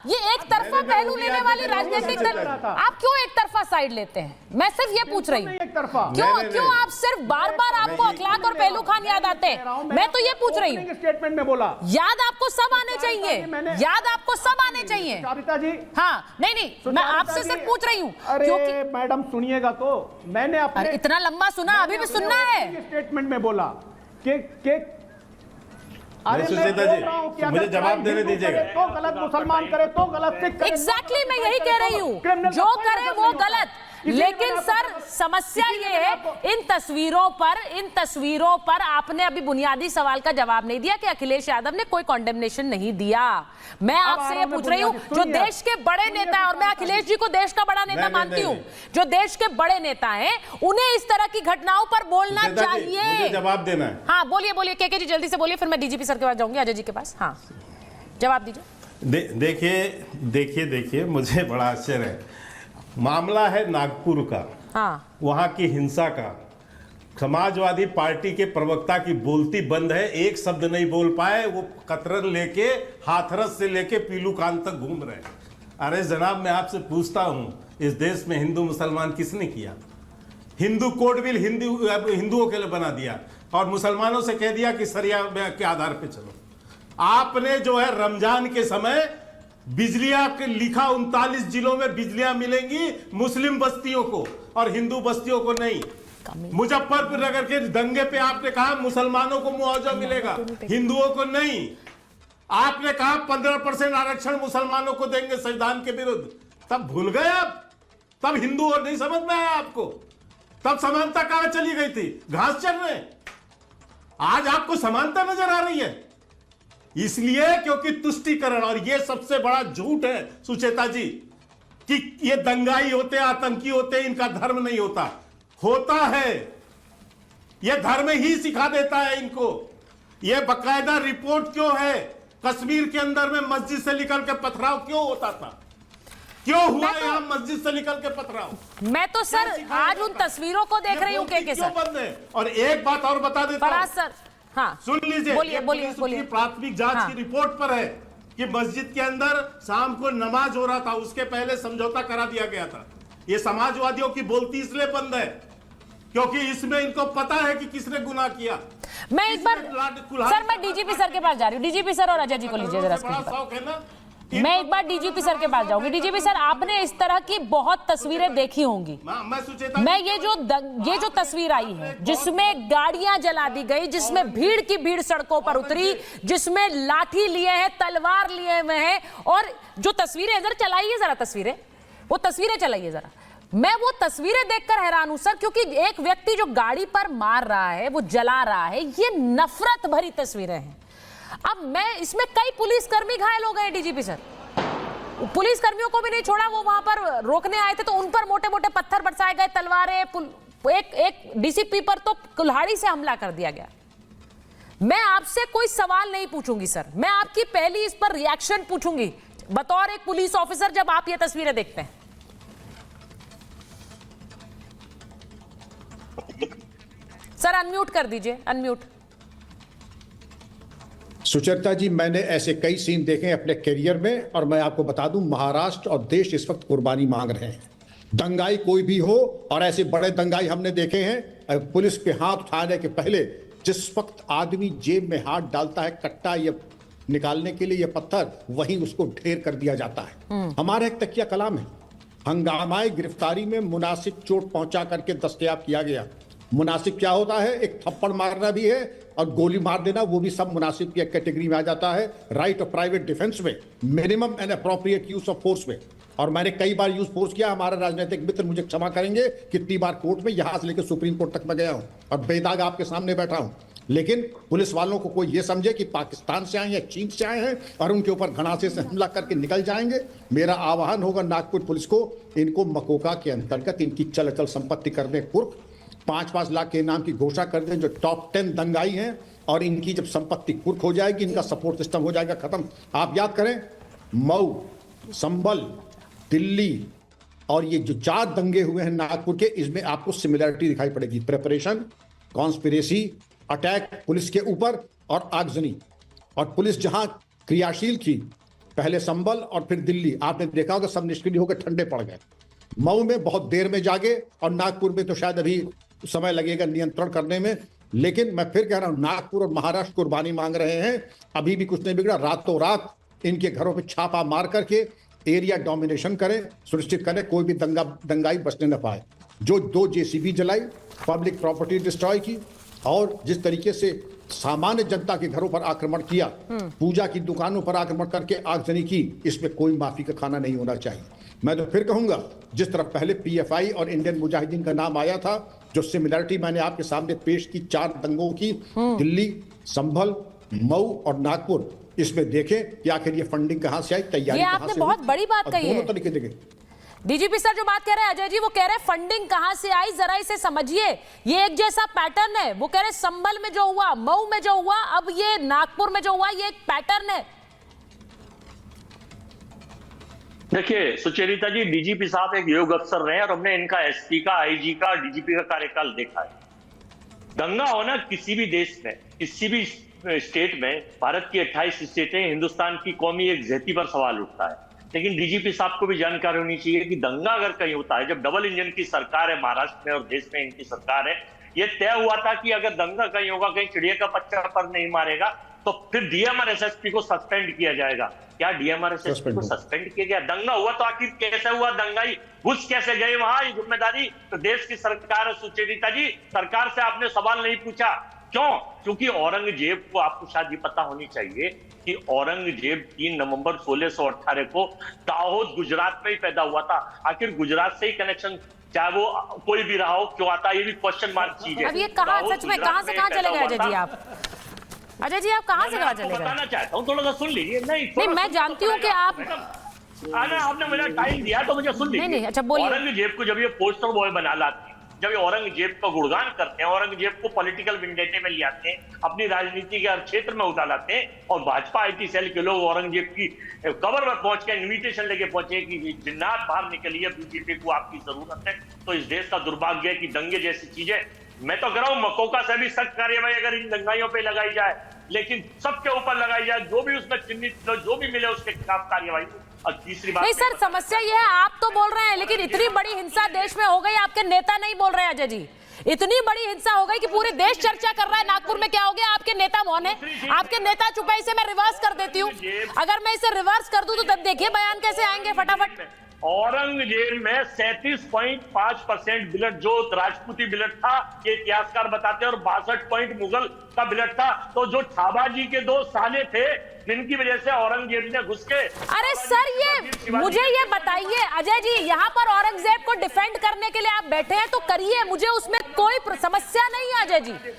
ये एक तरफा पहलू लेने वाली राजनीतिक दल, आप क्यों एक तरफा साइड लेते हैं? मैं सिर्फ ये पूछ रही हूँ, क्यों आप सिर्फ बार बार आपको अखलाक और पहलू खान याद आते हैं? मैं तो ये पूछ रही हूँ, स्टेटमेंट में बोला याद आपको सब आने चाहिए, याद आपको सब आने चाहिए। सुचेता जी, हाँ, नहीं, मैं आपसे सिर्फ पूछ रही हूँ। अरे मैडम सुनिएगा तो, मैंने अपने इतना लंबा सुना, अभी भी सुनना है। स्टेटमेंट में बोला कि अरे सुचेता जी, मुझे जवाब देने दीजिएगा। तो गलत मुसलमान करे तो गलत सिख करे, एग्जैक्टली मैं यही कह रही हूँ, जो करे वो गलत। लेकिन सर समस्या ये है, इन तस्वीरों पर आपने अभी बुनियादी सवाल का जवाब नहीं दिया कि अखिलेश यादव ने कोई कॉन्डेमनेशन नहीं दिया। मैं आपसे ये पूछ रही हूँ, जो देश के बड़े नेता है, और मैं अखिलेश जी को देश का बड़ा नेता मानती हूँ, जो देश के बड़े नेता हैं, उन्हें इस तरह की घटनाओं पर बोलना चाहिए। मुझे जवाब देना है। हाँ बोलिए के जी, जल्दी से बोलिए, फिर मैं डीजीपी सर के पास जाऊंगी, अजय जी के पास। हाँ जवाब दीजिए। देखिए मुझे बड़ा आश्चर्य है। मामला है नागपुर का, हाँ वहां की हिंसा का। समाजवादी पार्टी के प्रवक्ता की बोलती बंद है, एक शब्द नहीं बोल पाए। वो कतरन लेके, हाथरस से लेके पीलू कान तक घूम रहे हैं। अरे जनाब, मैं आपसे पूछता हूं, इस देश में हिंदू मुसलमान किसने किया? हिंदू कोड बिल हिंदुओं के लिए बना दिया और मुसलमानों से कह दिया कि शरिया के आधार पे चलो। आपने जो है रमजान के समय बिजलियां के लिखा, 39 जिलों में बिजलियां मिलेंगी मुस्लिम बस्तियों को और हिंदू बस्तियों को नहीं। मुजफ्फरपुर नगर के दंगे पे आपने कहा मुसलमानों को मुआवजा मिलेगा, हिंदुओं को नहीं। आपने कहा 15% आरक्षण मुसलमानों को देंगे संविधान के विरुद्ध। तब भूल गए आप? तब हिंदू और नहीं समझ में आया आपको? तब समानता कहां चली गई थी? घास चरने। आज आपको समानता नजर आ रही है, इसलिए क्योंकि तुष्टीकरण, और ये सबसे बड़ा झूठ है सुचेता जी, कि ये दंगाई होते, आतंकी होते, इनका धर्म नहीं होता। होता है, ये धर्म ही सिखा देता है इनको। ये बकायदा रिपोर्ट क्यों है? कश्मीर के अंदर में मस्जिद से निकल के पथराव क्यों होता था? क्यों हुआ यहां मस्जिद से निकल के पथराव? मैं तो सर आज उन तस्वीरों को देख रही हूँ के सर। बंद है। और एक बात और बता देता हूं सर, हाँ सुन लीजिए, बोलिए। प्राथमिक जांच की रिपोर्ट पर है कि मस्जिद के अंदर शाम को नमाज हो रहा था, उसके पहले समझौता करा दिया गया था। ये समाजवादियों की बोलती इसलिए बंद है क्योंकि इसमें इनको पता है कि किसने गुनाह किया। मैं एक बार सर, मैं डीजीपी सर के पास जा रही हूँ। डीजीपी सर और अजय जी को लीजिए जरा। शौक है ना, मैं एक बार डीजीपी सर के पास जाऊंगी। डीजीपी सर, आपने इस तरह की बहुत तस्वीरें देखी होंगी। मैं ये जो तस्वीर आई है, जिसमें गाड़ियां जला दी गई, जिसमें भीड़ की भीड़ सड़कों पर उतरी, जिसमें लाठी लिए हैं, तलवार लिए हुए हैं, और जो तस्वीरें, जरा चलाइए जरा तस्वीरें, वो तस्वीरें चलाइए जरा। मैं वो तस्वीरें देखकर हैरान हूं सर, क्योंकि एक व्यक्ति जो गाड़ी पर मार रहा है, वो जला रहा है, ये नफरत भरी तस्वीरें हैं। अब मैं इसमें कई पुलिसकर्मी घायल हो गए। डीजीपी सर, पुलिस कर्मियों को भी नहीं छोड़ा, वो वहां पर रोकने आए थे तो उन पर मोटे मोटे पत्थर बरसाए गए, तलवारें, एक डीसीपी पर तो कुल्हाड़ी से हमला कर दिया गया। मैं आपसे कोई सवाल नहीं पूछूंगी सर, मैं आपकी पहली इस पर रिएक्शन पूछूंगी बतौर एक पुलिस ऑफिसर, जब आप ये तस्वीरें देखते हैं। सर अनम्यूट कर दीजिए, अनम्यूट। सुचेता जी, मैंने ऐसे कई सीन देखे हैं अपने करियर में, और मैं आपको बता दूं, महाराष्ट्र और देश इस वक्त कुर्बानी मांग रहे हैं। दंगाई कोई भी हो, और ऐसे बड़े दंगाई हमने देखे हैं, पुलिस पे हाथ उठाने के पहले जिस वक्त आदमी जेब में हाथ डालता है कट्टा या निकालने के लिए ये पत्थर, वहीं उसको ढेर कर दिया जाता है। हमारा एक तकिया कलाम है, हंगामाए गिरफ्तारी में मुनासिब चोट पहुंचा करके दस्तयाब किया गया। मुनासिब क्या होता है? एक थप्पड़ मारना भी है और गोली मार देना, वो भी सब मुनासिब की कैटेगरी में आ जाता है। राइट ऑफ प्राइवेट डिफेंस में, minimum and appropriate use of force में, और मैंने कई बार यूज फोर्स किया। हमारे राजनीतिक मित्र मुझे क्षमा करेंगे, कितनी बार कोर्ट में, यहां से लेकर सुप्रीम कोर्ट तक मैं गया हूं और बेदाग आपके सामने बैठा हूं। लेकिन पुलिस वालों को कोई ये समझे कि पाकिस्तान से आए या चीन से आए हैं और उनके ऊपर घणासे से हमला करके निकल जाएंगे। मेरा आह्वान होगा नागपुर पुलिस को, इनको मकोका के अंतर्गत इनकी चल अचल संपत्ति कर दें कुर्क, 5-5 लाख के इनाम की घोषणा कर दें, जो टॉप 10 दंगाई हैं, और इनकी जब संपत्ति कुर्क हो जाएगी, इनका सपोर्ट सिस्टम हो जाएगा खत्म। आप याद करें, मऊ, संभल, दिल्ली और ये जो 4 दंगे हुए हैं नागपुर के, इसमें आपको सिमिलरिटी दिखाई पड़ेगी। प्रेपरेशन, कॉन्स्पिरेसी, अटैक पुलिस के ऊपर और आगजनी, और पुलिस जहां क्रियाशील थी, पहले संभल और फिर दिल्ली, आपने देखा होगा सब निष्क्रिय होकर ठंडे पड़ गए। मऊ में बहुत देर में जागे और नागपुर में तो शायद अभी समय लगेगा नियंत्रण करने में। लेकिन मैं फिर कह रहा हूं, नागपुर और महाराष्ट्र कुर्बानी मांग रहे हैं, अभी भी कुछ नहीं बिगड़ा। रातों रात इनके घरों पे छापा मार करके एरिया डोमिनेशन करें, सुनिश्चित करें कोई भी दंगाई बचने न पाए। जो 2 जेसीबी जलाई, पब्लिक प्रॉपर्टी डिस्ट्रॉय की, और जिस तरीके से सामान्य जनता के घरों पर आक्रमण किया, पूजा की दुकानों पर आक्रमण करके आगजनी की, इसमें कोई माफी का खाना नहीं होना चाहिए। मैं तो फिर कहूंगा, जिस तरह पहले पीएफआई और इंडियन मुजाहिदीन का नाम आया था, जो सिमिलरिटी मैंने आपके सामने पेश की 4 दंगों की, दिल्ली, संभल, मऊ और नागपुर, इसमें देखें कि आखिर ये फंडिंग कहां से आई, तैयारी ये कहां आपने से बहुत हुई, बड़ी बात और कही है। दोनों तरीके देखें। डीजीपी सर जो बात कह रहे हैं अजय जी, वो कह रहे हैं फंडिंग कहां से आई, जरा इसे समझिए। ये एक जैसा पैटर्न है। वो कह रहे हैं संभल में जो हुआ, मऊ में जो हुआ, अब ये नागपुर में जो हुआ, ये एक पैटर्न है। देखिए सुचेरिता जी, डीजीपी साहब एक योग अफसर रहे हैं और हमने इनका एसपी का, आईजी का, डीजीपी का कार्यकाल देखा है। दंगा होना किसी भी देश में, किसी भी स्टेट में, भारत की 28 स्टेटें, हिंदुस्तान की कौमी एकजुटता पर सवाल उठता है। लेकिन डीजीपी साहब को भी जानकारी होनी चाहिए कि दंगा अगर कहीं होता है, जब डबल इंजन की सरकार है महाराष्ट्र में और देश में इनकी सरकार है, यह तय हुआ था कि अगर दंगा कहीं होगा, कहीं चिड़िया का बच्चा पर नहीं मारेगा, तो फिर डीएम और एसएसपी को सस्पेंड किया जाएगा। क्या डीएम और एसएसपी को सस्पेंड किया गया? दंगा हुआ तो आखिर कैसे हुआ? दंगाई घुस कैसे गए वहां? ये जिम्मेदारी तो देश की सरकार है। सुचेरिता जी, सरकार से आपने सवाल नहीं पूछा, क्यों? क्योंकि औरंगजेब को, आपको शायद ये पता होनी चाहिए कि औरंगजेब 3 नवंबर 1618 को दाहोद गुजरात में ही पैदा हुआ था। आखिर गुजरात से ही कनेक्शन, चाहे वो कोई भी रहा हो, क्यों आता है, ये भी क्वेश्चन मार्क चीज है। अब ये कहां, सच में कहां से कहां चले गए अजय जी आप? अजय जी आप कहां से कहां चले गए? बताना चाहता हूँ, थोड़ा सा सुन लीजिए। नहीं, मैं जानती हूँ कि आप, आपने मुझे टाइम दिया तो मुझे सुन लीजिए। नहीं, अच्छा बोलिए। औरंगजेब को जब ये पोस्टर बॉय बना लाते हैं, जब ये औरंगजेब का गुणगान करते हैं, औरंगजेब को पॉलिटिकल विंडेटे में ले आते हैं, अपनी राजनीति के हर क्षेत्र में उतार लाते हैं, और भाजपा आईटी सेल के लोग औरंगजेब की कबर में पहुंच के इन्विटेशन लेके पहुंचे कि जिन्नात बाहर निकलिए, बीजेपी को आपकी जरूरत है। तो इस देश का दुर्भाग्य है कि दंगे जैसी चीजें, मैं तो कह रहा हूं मकोका से भी सख्त कार्यवाही अगर इन दंगाइयों पे लगाई जाए, लेकिन सबके ऊपर लगाई जाए, जो भी उसमें चिन्हित, जो भी मिले उसके खिलाफ कार्यवाही। और तीसरी बात, नहीं सर, समस्या ये है, आप तो बोल रहे हैं, लेकिन इतनी बड़ी हिंसा देश में हो गई, आपके नेता नहीं बोल रहे हैं अजय जी। इतनी बड़ी हिंसा हो गई कि पूरे देश चर्चा कर रहा है नागपुर में क्या हो गया, आपके नेता मौन है, आपके नेता चुप है। इसे मैं रिवर्स कर देती हूँ, अगर मैं इसे रिवर्स कर दूं तो तब देखिए बयान कैसे आएंगे फटाफट। औरंगजेब में 37.5% ब्लड जो राजपूती ब्लड था, ये इतिहासकार बताते हैं, और 62 पॉइंट मुगल का ब्लड था। तो जो छाबाजी के 2 साले थे, जिनकी वजह से औरंगजेब ने घुस के, अरे सर ये मुझे ये बताइए अजय जी, यहाँ पर औरंगजेब को डिफेंड करने के लिए आप बैठे हैं तो करिए, मुझे उसमें कोई समस्या नहीं है अजय जी,